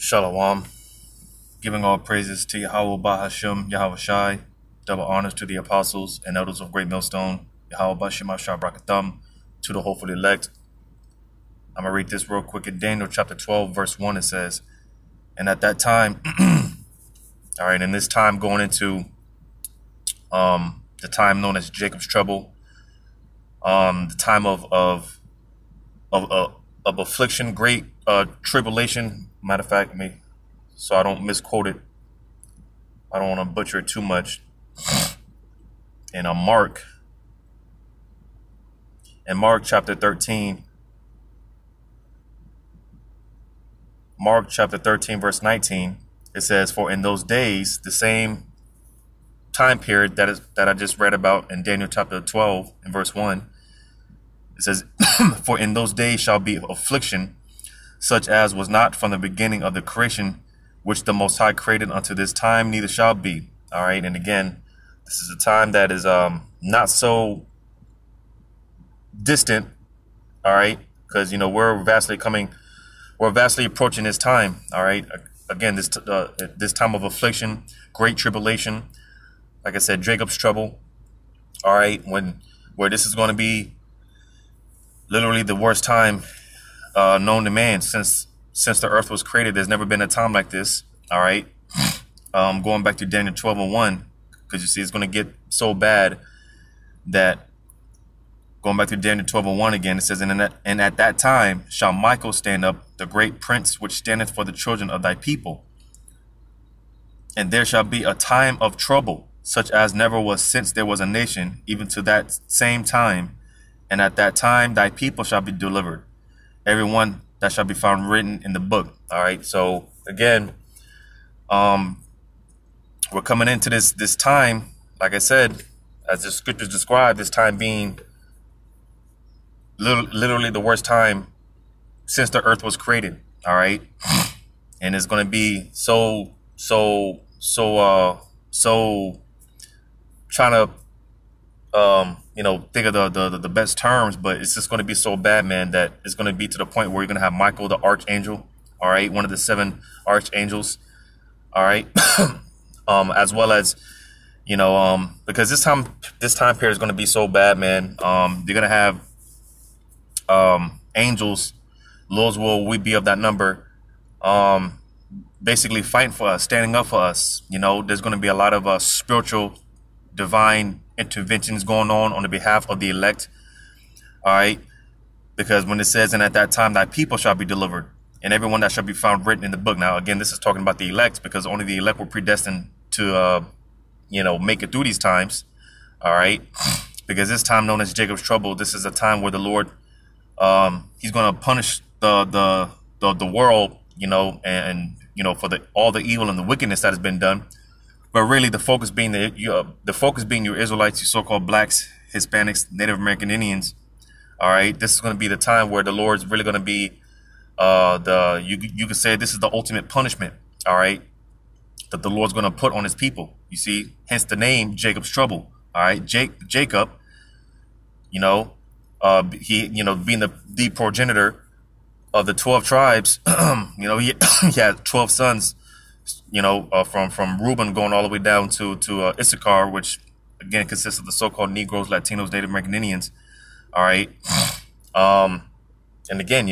Shalom. Giving all praises to Yahweh Bahashim, Yahweh Shai. Double honors to the apostles and elders of Great Millstone, Yahweh Bashim Ashar Brakatham, to the hopefully elect. I'm going to read this real quick. In Daniel chapter 12, verse 1, it says, and at that time, all right, in this time going into the time known as Jacob's trouble, the time of affliction, great tribulation. Matter of fact, so I don't misquote it. I don't want to butcher it too much. In Mark chapter 13, verse 19, it says, "For in those days," the same time period that I just read about in Daniel chapter 12 and verse 1, it says, "For in those days shall be affliction, such as was not from the beginning of the creation, which the Most High created unto this time, neither shall be." All right, and again, this is a time that is not so distant. All right, because we're vastly approaching this time. All right, again, this time of affliction, great tribulation. Like I said, Jacob's trouble. All right, where this is going to be literally the worst time known to man since the earth was created. There's never been a time like this. All right, going back to Daniel 12 and 1, because you see it's going to get so bad that, going back to Daniel 12 and 1 again, it says, and at that time shall Michael stand up, the great prince which standeth for the children of thy people, and there shall be a time of trouble, such as never was since there was a nation, even to that same time. And at that time thy people shall be delivered, everyone that shall be found written in the book. All right, so again, we're coming into this time, like I said, as the scriptures describe, this time being literally the worst time since the earth was created. All right, and it's going to be so trying to think of the best terms, but it's just going to be so bad, man, that it's going to be to the point where you're going to have Michael, the archangel, all right, one of the 7 archangels, all right, as well as, because this time period is going to be so bad, man. You're going to have angels, Lord's will we be of that number, basically fighting for us, standing up for us. There's going to be a lot of spiritual, divine interventions going on the behalf of the elect. All right, because when it says, and at that time thy people shall be delivered, and everyone that shall be found written in the book. Now again, this is talking about the elect, because only the elect were predestined to make it through these times. All right, because this time known as Jacob's trouble, this is a time where the Lord he's going to punish the world, and for all the evil and the wickedness that has been done. But really, the focus being your Israelites, your so-called blacks, Hispanics, Native American Indians. All right, this is going to be the time where the Lord's really going to be you could say this is the ultimate punishment. All right, that the Lord's going to put on His people. You see, hence the name Jacob's trouble. All right, Jacob. He being the progenitor of the 12 tribes. He had 12 sons. From Reuben going all the way down to Issachar, which again consists of the so-called Negroes, Latinos, Native American Indians. All right, and again,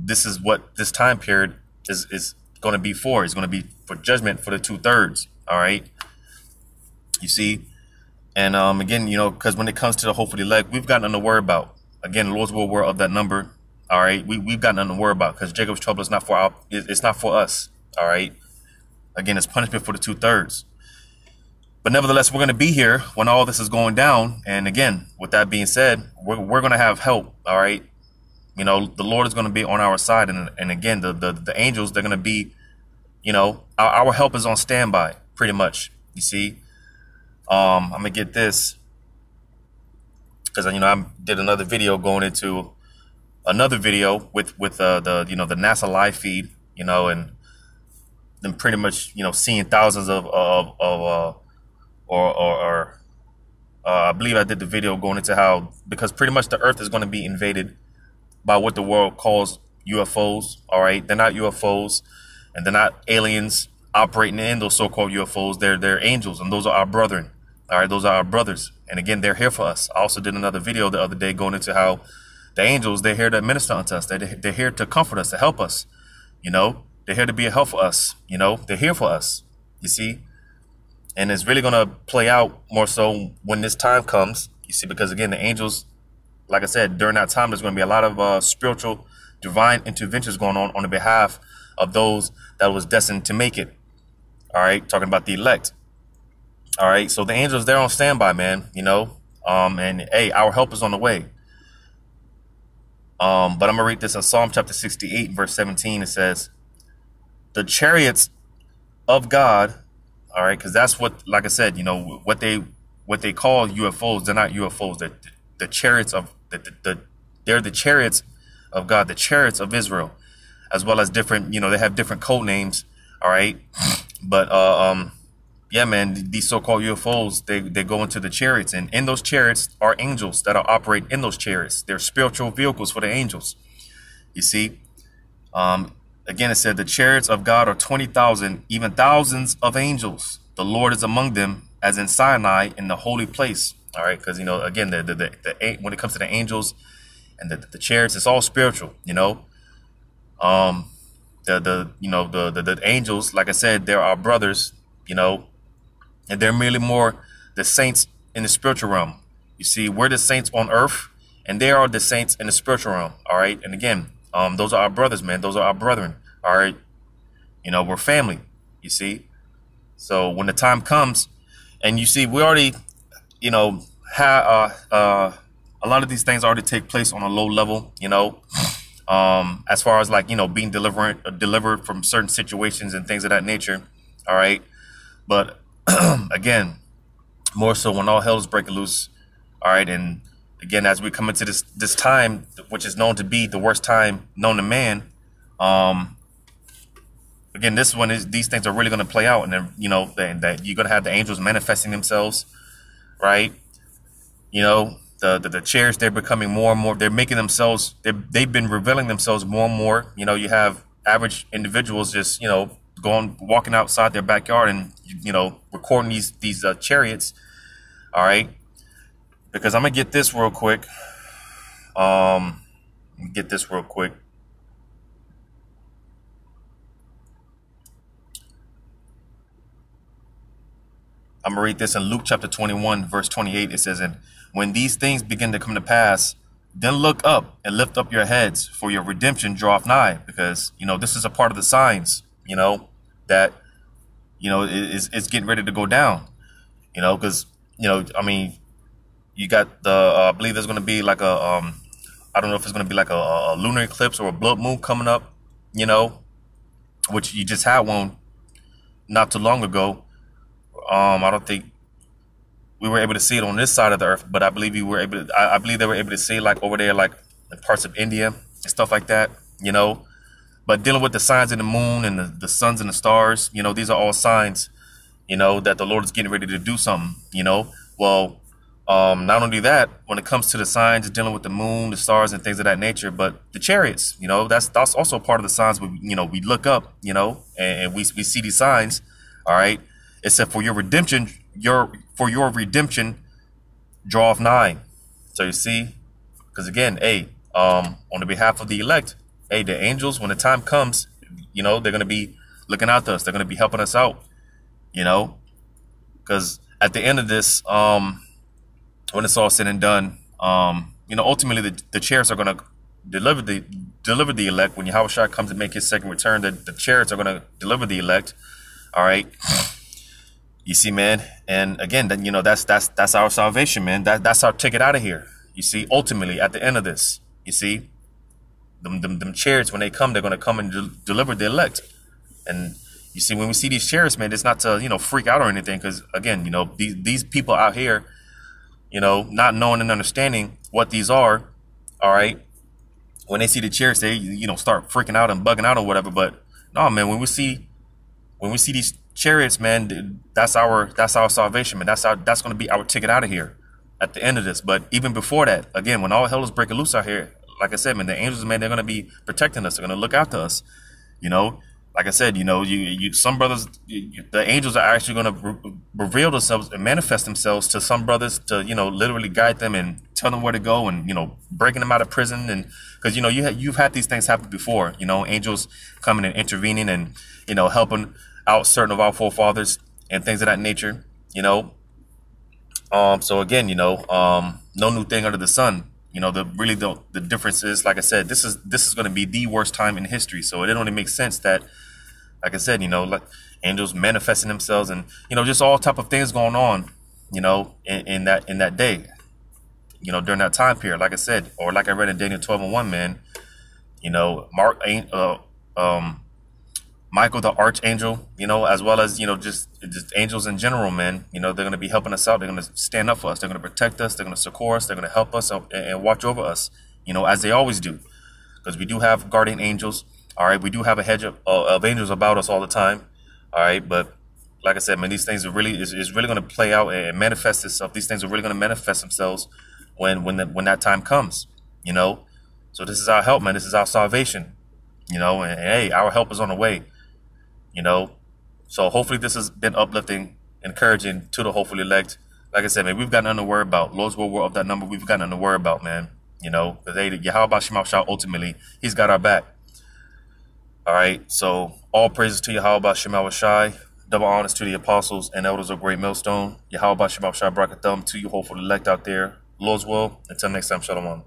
this is what this time period is going to be for. It's going to be for judgment for the 2/3. All right, you see, and again, because when it comes to the hopefully elect, we've got nothing to worry about. Again, the Lord's will we're of that number. All right, we've got nothing to worry about, because Jacob's trouble is not for it's not for us. All right. Again, it's punishment for the 2/3. But nevertheless, we're going to be here when all this is going down. And again, with that being said, we're going to have help. All right. The Lord is going to be on our side. And again, the angels, they're going to be, our help is on standby, pretty much. You see, I'm going to get this because, I did another video going into another video with the NASA live feed, and then pretty much, seeing thousands of I believe I did the video going into how, because pretty much the earth is going to be invaded by what the world calls UFOs. All right, they're not UFOs, and they're not aliens operating in those so-called UFOs. They're angels, and those are our brethren. All right, those are our brothers. And again, they're here for us. I also did another video the other day going into how the angels, they're here to minister unto us. They're here to comfort us, to help us. You know, they're here to be a help for us. You know, they're here for us. You see, and it's really going to play out more so when this time comes. You see, because again, the angels, like I said, during that time, there's going to be a lot of spiritual, divine interventions going on the behalf of those that was destined to make it. All right, talking about the elect. All right, so the angels, they're on standby, man. You know, and hey, our help is on the way. But I'm gonna read this in Psalm chapter 68, verse 17. It says, "The chariots of God," all right, because that's what, like I said, you know, what they call UFOs. They're not UFOs. They're the chariots of they're the chariots of God, the chariots of Israel, as well as different, you know, they have different code names. All right, but yeah, man, these so-called UFOs, they go into the chariots, and in those chariots are angels that are operating in those chariots. They're spiritual vehicles for the angels. You see, again, it said the chariots of God are 20,000, even thousands of angels. The Lord is among them, as in Sinai, in the holy place. All right, because, you know, again, when it comes to the angels and the chariots, it's all spiritual. You know, the angels, like I said, they're our brothers. You know, and they're merely more the saints in the spiritual realm. You see, we're the saints on earth, and they are the saints in the spiritual realm. All right, and again, those are our brothers, man. Those are our brethren. All right, you know, we're family. You see, so when the time comes, and you see, we already, you know, have a lot of these things already take place on a low level. You know, as far as like, you know, being delivered from certain situations and things of that nature. All right. But again, more so when all hell is breaking loose. All right. And again, as we come into this time, which is known to be the worst time known to man. Again, this one is, these things are really going to play out. And then, you know, that you're going to have the angels manifesting themselves. Right. You know, the chairs, they're becoming more and more. They're making themselves, they've been revealing themselves more and more. You know, you have average individuals just, you know, walking outside their backyard and, you know, recording these chariots. All right, because I'm gonna get this real quick. I'm gonna read this in Luke chapter 21, verse 28. It says, "And when these things begin to come to pass, then look up and lift up your heads, for your redemption draweth nigh." Because, you know, this is a part of the signs, you know, that, you know, it's getting ready to go down, you know, because, you know, I mean, you got the, I believe there's going to be like a, I don't know if it's going to be like a lunar eclipse or a blood moon coming up, you know, which you just had one not too long ago. I don't think we were able to see it on this side of the earth, but I believe we were able to, I believe they were able to see like over there, like in parts of India and stuff like that, you know. But dealing with the signs of the moon and the suns and the stars, you know, these are all signs, you know, that the Lord is getting ready to do something, you know. Well, not only that, when it comes to the signs dealing with the moon, the stars and things of that nature, but the chariots, you know, that's also part of the signs. You know, we look up, you know, and we see these signs. All right. It said, for your redemption draweth nigh. So you see, because again, hey, on the behalf of the elect, hey, the angels, when the time comes, you know, they're going to be looking out to us. They're going to be helping us out, you know, because at the end of this, when it's all said and done, you know, ultimately the chariots are going to deliver the elect. When Yawakal comes to make his second return, the chariots are going to deliver the elect. All right. You see, man. And again, then, you know, that's our salvation, man. That's our ticket out of here. You see, ultimately at the end of this, you see, them chariots, when they come, they're going to come and deliver the elect. And you see, when we see these chariots, man, it's not to, you know, freak out or anything. Because again, you know, these people out here, you know, not knowing and understanding what these are. All right. When they see the chariots, they, you know, start freaking out and bugging out or whatever. But no, man, when we see these chariots, man, that's our salvation, man. That's going to be our ticket out of here at the end of this. But even before that, again, when all hell is breaking loose out here, like I said, man, the angels, man, they're going to be protecting us. They're going to look after us, you know. like I said, some brothers, the angels are actually going to reveal themselves and manifest themselves to some brothers to, literally guide them and tell them where to go, and, breaking them out of prison. And because, you've had these things happen before, angels coming and intervening and, helping out certain of our forefathers and things of that nature, So again, no new thing under the sun. The difference is, like I said, this is going to be the worst time in history. So it only makes sense that, like I said, like angels manifesting themselves and, just all type of things going on, in that day, during that time period, like I said, or like I read in Daniel 12:1, man, Michael, the archangel, as well as, just angels in general, man, they're going to be helping us out. They're going to stand up for us. They're going to protect us. They're going to succor us. They're going to help us and watch over us, as they always do, because we do have guardian angels. All right. We do have a hedge of angels about us all the time. All right. But like I said, man, these things are really, is really going to play out and manifest itself. These things are really going to manifest themselves when that time comes, So this is our help, man. This is our salvation, and hey, our help is on the way. So hopefully this has been uplifting, encouraging to the hopefully elect. Like I said, man, we've got nothing to worry about. Lord's will, we're up that number. We've got nothing to worry about, man. Because Yahweh Shema Shah, ultimately, he's got our back. All right. So all praises to Yahweh Shema Shai. Double honors to the apostles and elders of Great Millstone. Yahweh Shema Shah, Brakathum to you hopefully elect out there. Lord's will. Until next time, Shalom.